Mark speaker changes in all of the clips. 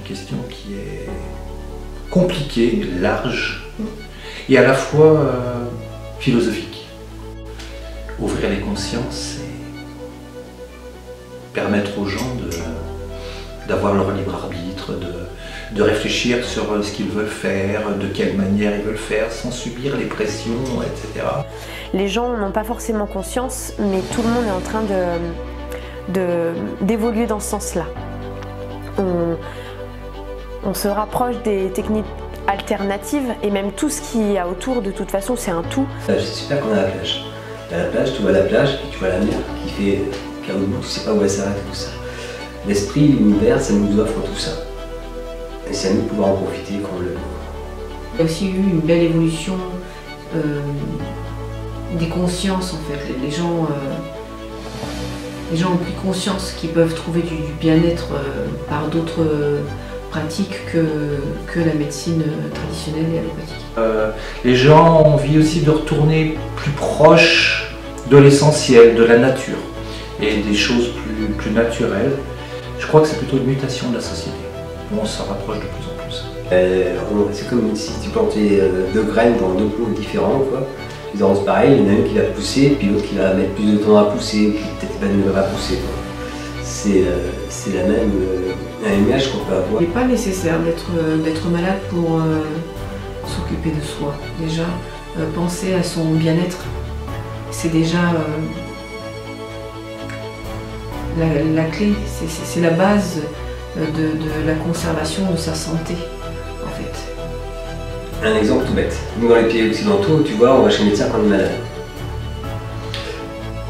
Speaker 1: Une question qui est compliquée, large et à la fois philosophique. Ouvrir les consciences et permettre aux gens d'avoir leur libre arbitre, de réfléchir sur ce qu'ils veulent faire, de quelle manière ils veulent faire, sans subir les pressions, etc.
Speaker 2: Les gens n'ont pas forcément conscience, mais tout le monde est en train d'évoluer dans ce sens-là. On se rapproche des techniques alternatives et même tout ce qu'il y a autour, de toute façon, c'est un tout.
Speaker 3: C'est super qu'on a la plage. À la plage, tu vois la plage et tu vois la mer qui fait qu'à bout, tu sais pas où elle s'arrête tout ça. L'esprit, l'univers, ça nous offre tout ça. Et c'est à nous de pouvoir en profiter quand on le veut.
Speaker 4: Il y a aussi eu une belle évolution des consciences en fait. Les gens ont pris conscience qu'ils peuvent trouver du bien-être par d'autres pratiques que la médecine traditionnelle et allopathique.
Speaker 1: Les gens ont envie aussi de retourner plus proche de l'essentiel, de la nature et des choses plus naturelles. Je crois que c'est plutôt une mutation de la société. On s'en rapproche de plus en plus.
Speaker 3: C'est comme si tu plantais deux graines dans deux pots différents, quoi. Ils arrosent pareil, il y en a une qui va pousser, puis l'autre qui va mettre plus de temps à pousser, puis peut-être ne va pas pousser. C'est la même image qu'on peut avoir.
Speaker 4: Il n'est pas nécessaire d'être malade pour s'occuper de soi. Déjà, penser à son bien-être, c'est déjà la clé, c'est la base de la conservation de sa santé, en fait.
Speaker 3: Un exemple tout bête. Nous, dans les pays occidentaux, tu vois, on va chez le médecin quand on est malade.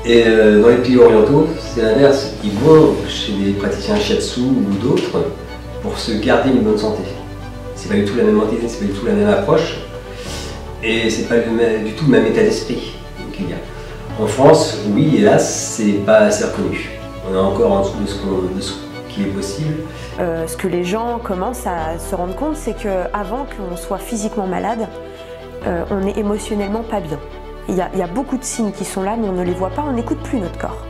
Speaker 3: Et dans les pays orientaux, c'est l'inverse. Ils vont chez des praticiens shiatsu ou d'autres pour se garder une bonne santé. C'est pas du tout la même mentalité, c'est pas du tout la même approche. Et c'est pas du tout le même état d'esprit qu'il y a. En France, oui, hélas, c'est pas assez reconnu. On est encore en dessous de ce qui est possible.
Speaker 2: Ce que les gens commencent à se rendre compte, c'est qu'avant qu'on soit physiquement malade, on est émotionnellement pas bien. Il y a beaucoup de signes qui sont là, mais on ne les voit pas, on n'écoute plus notre corps.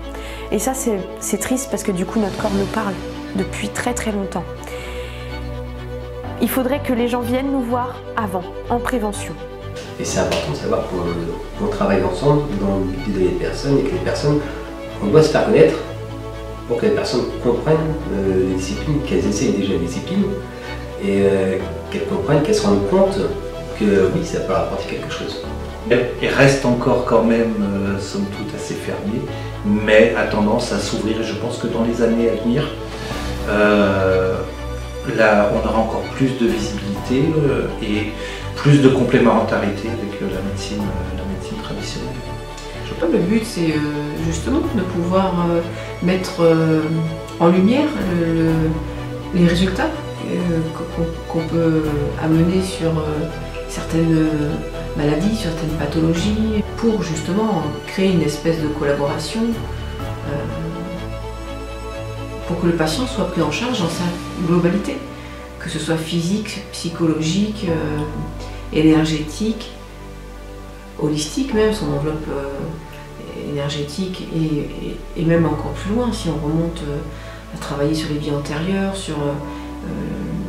Speaker 2: Et ça, c'est triste parce que du coup, notre corps nous parle depuis très très longtemps. Il faudrait que les gens viennent nous voir avant, en prévention.
Speaker 3: Et c'est important de savoir qu'on travaille ensemble dans le but d'aider les personnes et que les personnes, on doit se faire connaître pour que les personnes comprennent les disciplines, qu'elles essayent déjà les disciplines et qu'elles comprennent, qu'elles se rendent compte que oui, ça peut apporter quelque chose.
Speaker 1: Il reste encore quand même, somme toute, assez fermé, mais a tendance à s'ouvrir et je pense que dans les années à venir, là, on aura encore plus de visibilité et plus de complémentarité avec la médecine traditionnelle.
Speaker 4: Le but, c'est justement de pouvoir mettre en lumière les résultats qu'on peut amener sur certaines maladies, certaines pathologies, pour justement créer une espèce de collaboration pour que le patient soit pris en charge dans sa globalité, que ce soit physique, psychologique, énergétique, holistique même, son enveloppe énergétique et même encore plus loin si on remonte à travailler sur les vies antérieures, sur...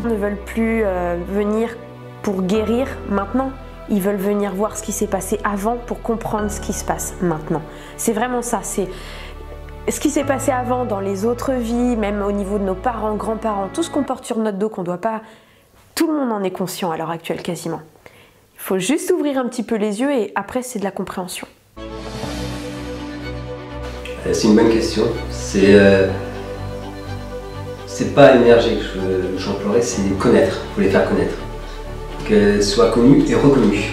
Speaker 2: Ils ne veulent plus venir pour guérir maintenant, ils veulent venir voir ce qui s'est passé avant pour comprendre ce qui se passe maintenant. C'est vraiment ça, c'est ce qui s'est passé avant dans les autres vies, même au niveau de nos parents, grands-parents, tout ce qu'on porte sur notre dos qu'on ne doit pas... Tout le monde en est conscient à l'heure actuelle quasiment. Il faut juste ouvrir un petit peu les yeux et après c'est de la compréhension.
Speaker 3: C'est une bonne question. C'est pas émerger que j'emploierais, c'est connaître. Il faut les faire connaître. Qu'elles soient connues et reconnues.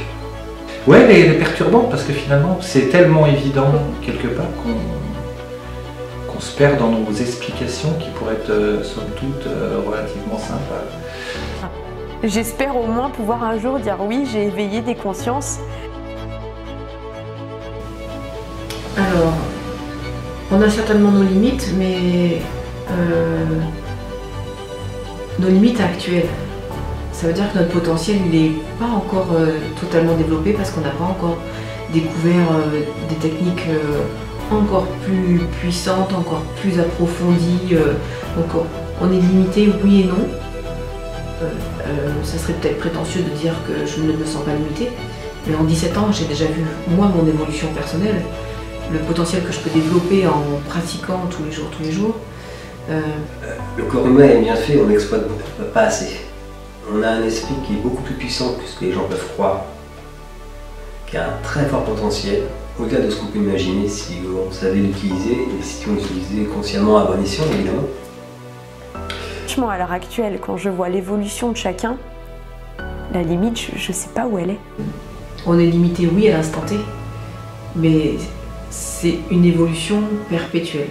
Speaker 1: Ouais, elle est perturbante parce que finalement c'est tellement évident quelque part qu'on se perd dans nos explications qui pourraient être somme toute relativement simples.
Speaker 2: J'espère au moins pouvoir un jour dire oui, j'ai éveillé des consciences.
Speaker 4: Alors, on a certainement nos limites, mais nos limites actuelles. Ça veut dire que notre potentiel n'est pas encore totalement développé parce qu'on n'a pas encore découvert des techniques encore plus puissantes, encore plus approfondies. Donc on est limité, oui et non. ça serait peut-être prétentieux de dire que je ne me sens pas limitée, mais en 17 ans, j'ai déjà vu, moi, mon évolution personnelle, le potentiel que je peux développer en pratiquant tous les jours.
Speaker 3: Le corps humain est bien fait, on n'exploite pas assez. On a un esprit qui est beaucoup plus puissant que ce que les gens peuvent croire, qui a un très fort potentiel, au-delà de ce qu'on peut imaginer si on savait l'utiliser et si on l'utilisait consciemment à bon escient, évidemment.
Speaker 2: Franchement, à l'heure actuelle, quand je vois l'évolution de chacun, la limite, je ne sais pas où elle est.
Speaker 4: On est limité, oui, à l'instant T, mais c'est une évolution perpétuelle.